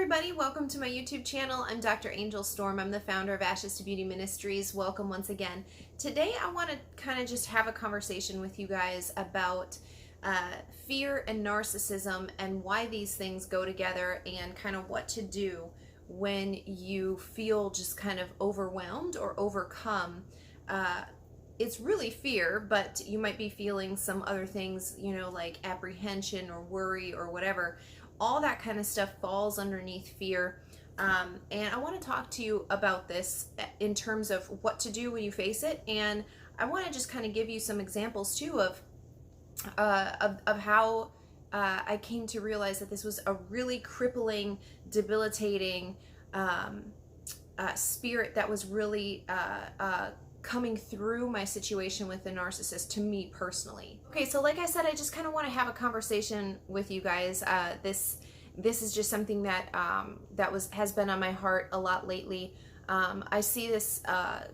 everybody, welcome to my YouTube channel. I'm Dr. Angel Storm. I'm the founder of Ashes to Beauty Ministries. Welcome once again. Today I want to kind of just have a conversation with you guys about fear and narcissism and why these things go together and kind of what to do when you feel just kind of overwhelmed or overcome. It's really fear, but you might be feeling some other things, like apprehension or worry or whatever. All that kind of stuff falls underneath fear. And I want to talk to you about this in terms of what to do when you face it. And I want to just kind of give you some examples too of how I came to realize that this was a really crippling, debilitating spirit that was really coming through my situation with the narcissist to me personally. Okay, so like I said, I just kind of want to have a conversation with you guys. This is just something that has been on my heart a lot lately. I see this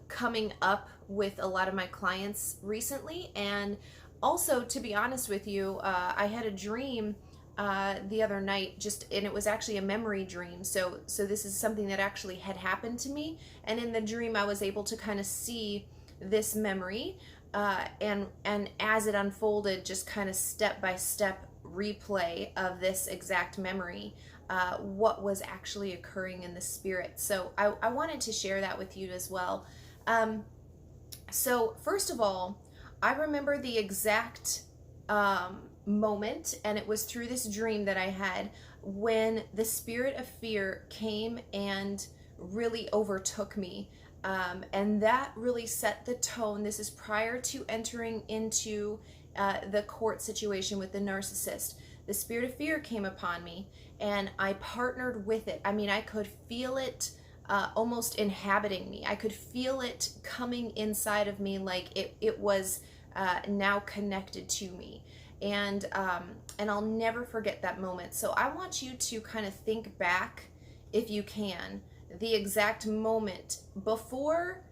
coming up with a lot of my clients recently, and also, to be honest with you, I had a dream the other night, and it was actually a memory dream. So this is something that actually had happened to me, and in the dream I was able to kind of see this memory, and as it unfolded, just kind of step by step replay of this exact memory, what was actually occurring in the spirit. So I wanted to share that with you as well. So first of all, I remember the exact moment, and it was through this dream that I had, when the spirit of fear came and really overtook me, and that really set the tone. This is prior to entering into the court situation with the narcissist. The spirit of fear came upon me, and I partnered with it. I mean, I could feel it almost inhabiting me. I could feel it coming inside of me, like it was now connected to me. And I'll never forget that moment. So I want you to kind of think back, if you can, the exact moment before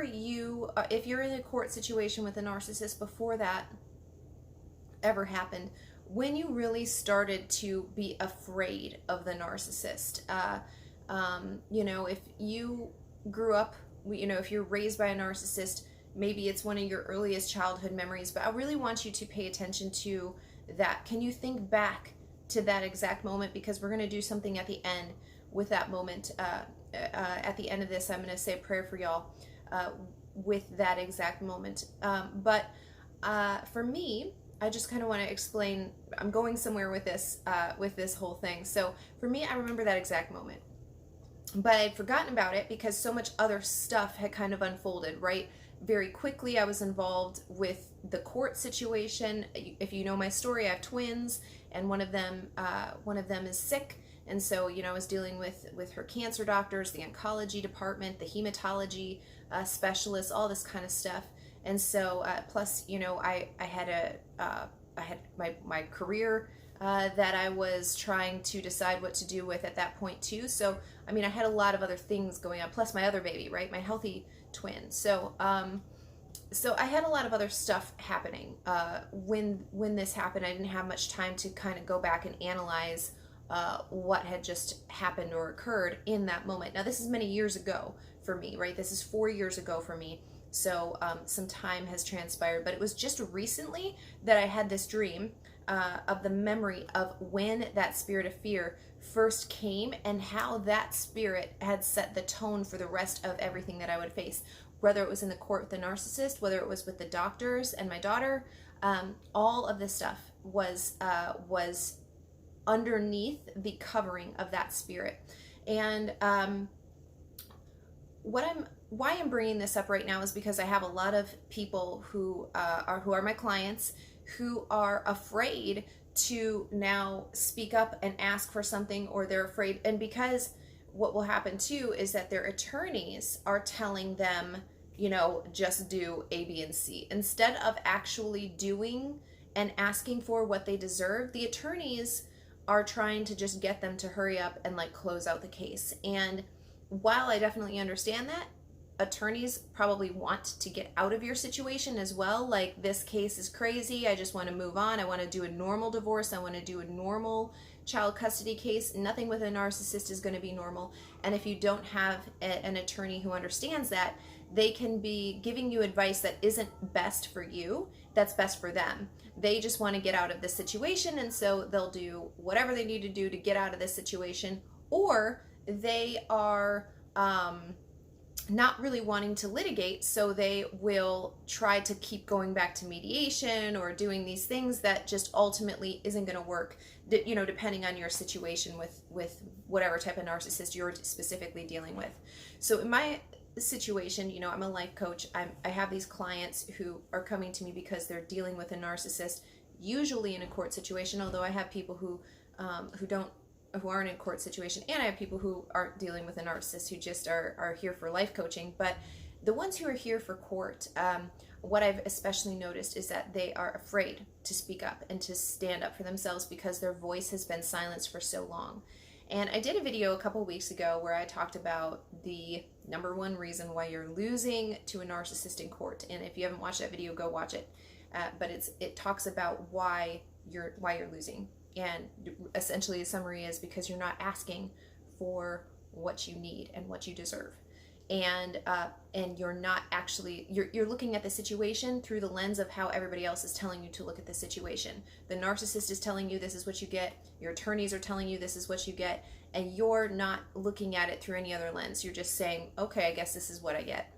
you, if you're in a court situation with a narcissist, before that ever happened, when you really started to be afraid of the narcissist. If you grew up, if you're raised by a narcissist, maybe it's one of your earliest childhood memories, but I really want you to pay attention to that. Can you think back to that exact moment? Because we're going to do something at the end with that moment. At the end of this, I'm going to say a prayer for y'all with that exact moment. But for me, I just kind of want to explain, I'm going somewhere with this whole thing. So for me, I remember that exact moment, but I'd forgotten about it because so much other stuff had kind of unfolded, right? Very quickly, I was involved with the court situation. If you know my story, I have twins, and one of them is sick, and so I was dealing with her cancer doctors, the oncology department, the hematology specialists, all this kind of stuff. And so plus I had my career that I was trying to decide what to do with at that point too. So I mean, I had a lot of other things going on, plus my other baby, right? My healthy twin. So so I had a lot of other stuff happening when this happened. I didn't have much time to kind of go back and analyze what had just happened or occurred in that moment. Now, this is many years ago for me, right? This is 4 years ago for me. So some time has transpired, but it was just recently that I had this dream of the memory of when that spirit of fear first came, and how that spirit had set the tone for the rest of everything that I would face, whether it was in the court with the narcissist, whether it was with the doctors and my daughter. All of this stuff was underneath the covering of that spirit. And why I'm bringing this up right now is because I have a lot of people who are my clients, who are afraid to now speak up and ask for something, or they're afraid. And because what will happen too is that their attorneys are telling them, just do A, B, and C. Instead of actually doing and asking for what they deserve, the attorneys are trying to just get them to hurry up and close out the case. And while I definitely understand that, attorneys probably want to get out of your situation as well. Like, this case is crazy. I just want to move on. I want to do a normal divorce. I want to do a normal child custody case. Nothing with a narcissist is going to be normal. And if you don't have an attorney who understands that, they can be giving you advice that isn't best for you, that's best for them. They just want to get out of this situation, and so they'll do whatever they need to do to get out of this situation, or they are not really wanting to litigate, so they will try to keep going back to mediation or doing these things that just ultimately isn't going to work, you know, depending on your situation with whatever type of narcissist you're specifically dealing with. So in my situation, you know, I'm a life coach. I have these clients who are coming to me because they're dealing with a narcissist, usually in a court situation, although I have people who aren't in a court situation, and I have people who aren't dealing with a narcissist who just are here for life coaching. But the ones who are here for court, what I've especially noticed is that they are afraid to speak up and to stand up for themselves because their voice has been silenced for so long. And I did a video a couple weeks ago where I talked about the number one reason why you're losing to a narcissist in court. And if you haven't watched that video, go watch it. But it talks about why you're losing. And essentially the summary is because you're not asking for what you need and what you deserve. And you're not actually, you're looking at the situation through the lens of how everybody else is telling you to look at the situation. The narcissist is telling you this is what you get, your attorneys are telling you this is what you get, and you're not looking at it through any other lens. You're just saying, okay, I guess this is what I get.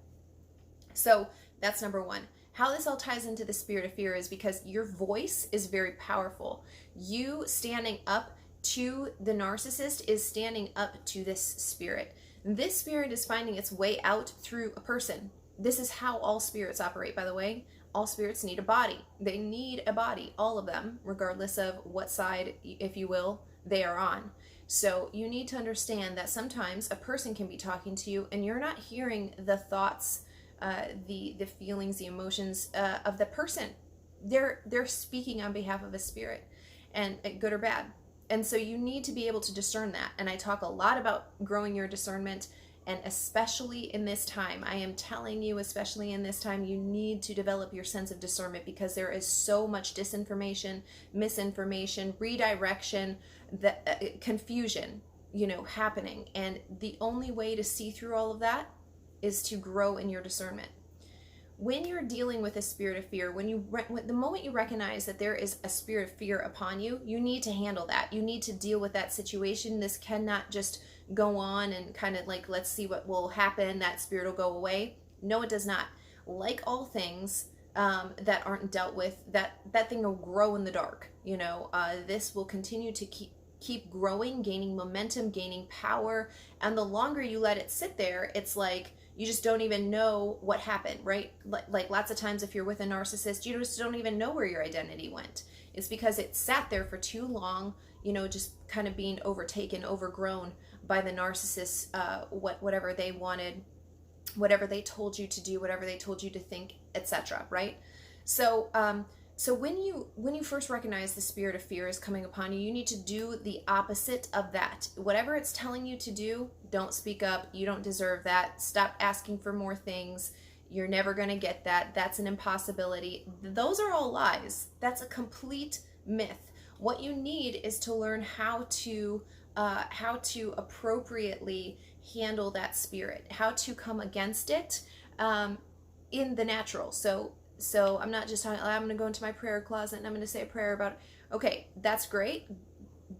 So that's number one. How this all ties into the spirit of fear is because your voice is very powerful. You standing up to the narcissist is standing up to this spirit. This spirit is finding its way out through a person. This is how all spirits operate, by the way. All spirits need a body. They need a body, all of them, regardless of what side, if you will, they are on. So you need to understand that sometimes a person can be talking to you and you're not hearing the thoughts, the feelings, the emotions of the person. They're speaking on behalf of a spirit, and good or bad. And so you need to be able to discern that. And I talk a lot about growing your discernment, and especially in this time, I am telling you, especially in this time, you need to develop your sense of discernment because there is so much disinformation, misinformation, redirection, confusion, you know, happening. And the only way to see through all of that is to grow in your discernment. When you're dealing with a spirit of fear, the moment you recognize that there is a spirit of fear upon you, you need to handle that. You need to deal with that situation. This cannot just go on and kind of like, let's see what will happen. That spirit will go away. No, it does not. Like all things that aren't dealt with, that thing will grow in the dark. You know, this will continue to keep growing, gaining momentum, gaining power. And the longer you let it sit there, it's like, you just don't even know what happened, right? Like lots of times if you're with a narcissist, you just don't even know where your identity went. It's because it sat there for too long, you know, just kind of being overtaken, overgrown by the narcissist, whatever they wanted, whatever they told you to do, whatever they told you to think, etc., right? So when you first recognize the spirit of fear is coming upon you, you need to do the opposite of that. Whatever it's telling you to do, don't speak up. You don't deserve that. Stop asking for more things. You're never going to get that. That's an impossibility. Those are all lies. That's a complete myth. What you need is to learn how to appropriately handle that spirit, how to come against it in the natural. So I'm not just talking, I'm going to go into my prayer closet and I'm going to say a prayer about, okay, that's great.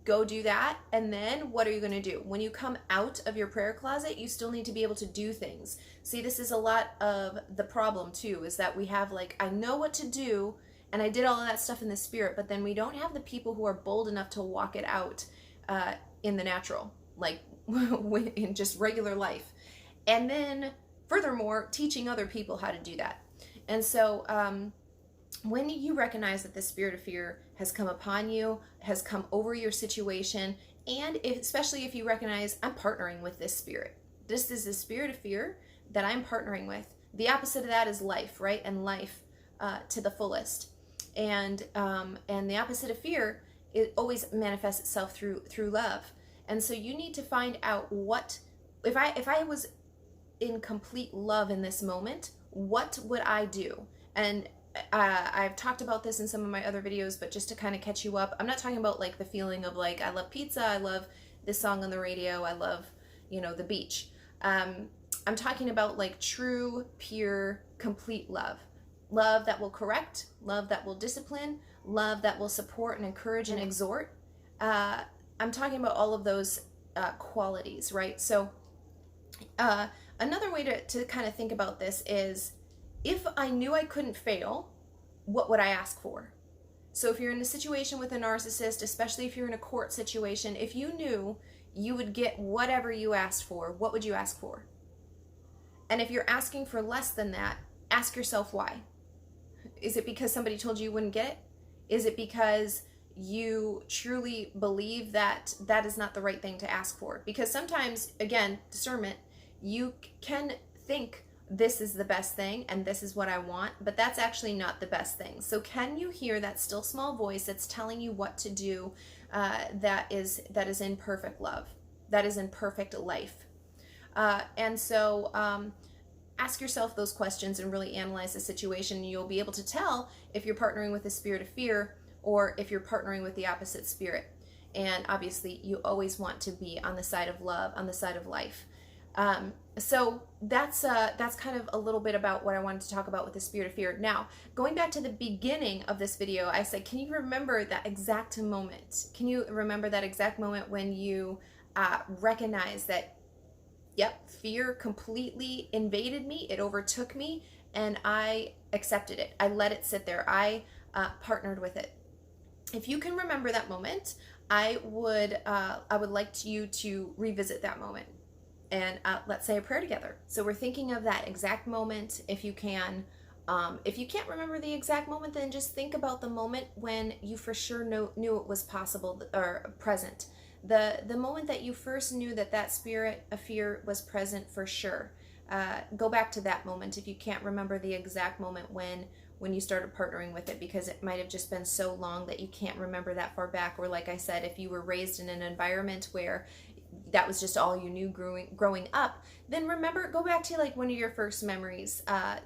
Go do that. And then what are you going to do? When you come out of your prayer closet, you still need to be able to do things. See, this is a lot of the problem too, is that we have like, I know what to do and I did all of that stuff in the spirit, but then we don't have the people who are bold enough to walk it out in the natural, like in just regular life. And then furthermore, teaching other people how to do that. And so when you recognize that the spirit of fear has come upon you, has come over your situation, and especially if you recognize, I'm partnering with this spirit. This is the spirit of fear that I'm partnering with. The opposite of that is life, right? And life to the fullest. And the opposite of fear, it always manifests itself through love. And so you need to find out what, if I was in complete love in this moment, what would I do? And I've talked about this in some of my other videos, but just to kind of catch you up, I'm not talking about like the feeling of like, I love pizza, I love this song on the radio, I love, you know, the beach. I'm talking about like true, pure, complete love. Love that will correct, love that will discipline, love that will support and encourage and exhort. I'm talking about all of those qualities, right? So another way to kind of think about this is, if I knew I couldn't fail, what would I ask for? So if you're in a situation with a narcissist, especially if you're in a court situation, if you knew you would get whatever you asked for, what would you ask for? And if you're asking for less than that, ask yourself why. Is it because somebody told you you wouldn't get it? Is it because you truly believe that that is not the right thing to ask for? Because sometimes, again, discernment, you can think this is the best thing and this is what I want, but that's actually not the best thing. So can you hear that still small voice that's telling you what to do, that is in perfect love, that is in perfect life? And so ask yourself those questions and really analyze the situation. You'll be able to tell if you're partnering with the spirit of fear or if you're partnering with the opposite spirit. And obviously you always want to be on the side of love, on the side of life. So that's kind of a little bit about what I wanted to talk about with the spirit of fear. Now, going back to the beginning of this video, I said, can you remember that exact moment? Can you remember that exact moment when you recognize that, yep, fear completely invaded me, it overtook me, and I accepted it. I let it sit there. I partnered with it. If you can remember that moment, I would like you to revisit that moment. And let's say a prayer together. So we're thinking of that exact moment, if you can. If you can't remember the exact moment, then just think about the moment when you for sure knew it was possible or present. The moment that you first knew that spirit of fear was present for sure. Go back to that moment if you can't remember the exact moment when you started partnering with it, because it might have just been so long that you can't remember that far back. Or like I said, if you were raised in an environment where that was just all you knew growing up, then go back to like one of your first memories,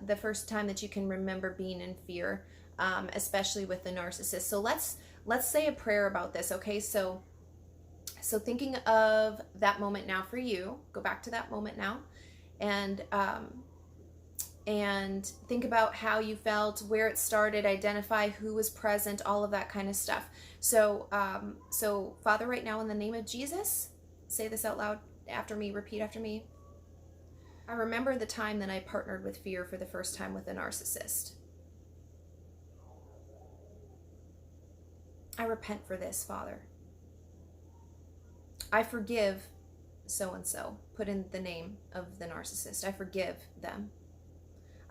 the first time that you can remember being in fear, especially with the narcissist. So let's say a prayer about this, okay? So thinking of that moment now for you, go back to that moment now, and think about how you felt, where it started, identify who was present, all of that kind of stuff. So Father, right now in the name of Jesus, say this out loud after me, repeat after me. I remember the time that I partnered with fear for the first time with a narcissist. I repent for this, Father. I forgive so-and-so. Put in the name of the narcissist. I forgive them.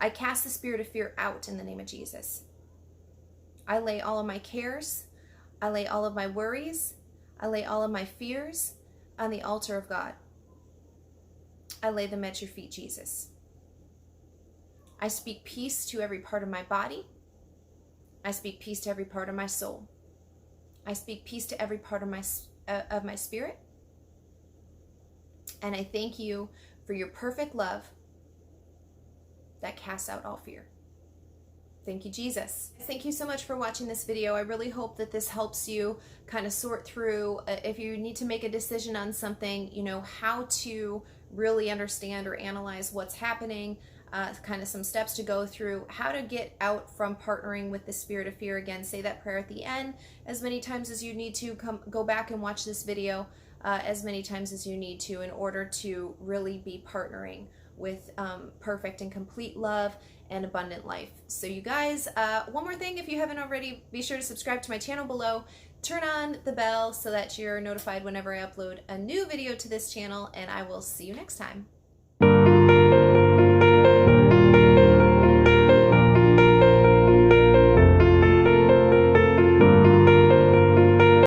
I cast the spirit of fear out in the name of Jesus. I lay all of my cares, I lay all of my worries, I lay all of my fears on the altar of God. I lay them at your feet, Jesus. I speak peace to every part of my body. I speak peace to every part of my soul. I speak peace to every part of my spirit. And I thank you for your perfect love that casts out all fear. Thank you, Jesus. Thank you so much for watching this video. I really hope that this helps you kind of sort through, if you need to make a decision on something, you know, how to really understand or analyze what's happening, kind of some steps to go through, how to get out from partnering with the spirit of fear. Again, say that prayer at the end as many times as you need to. Go back and watch this video as many times as you need to in order to really be partnering with perfect and complete love and abundant life. So you guys, one more thing, if you haven't already, be sure to subscribe to my channel below, turn on the bell so that you're notified whenever I upload a new video to this channel, and I will see you next time.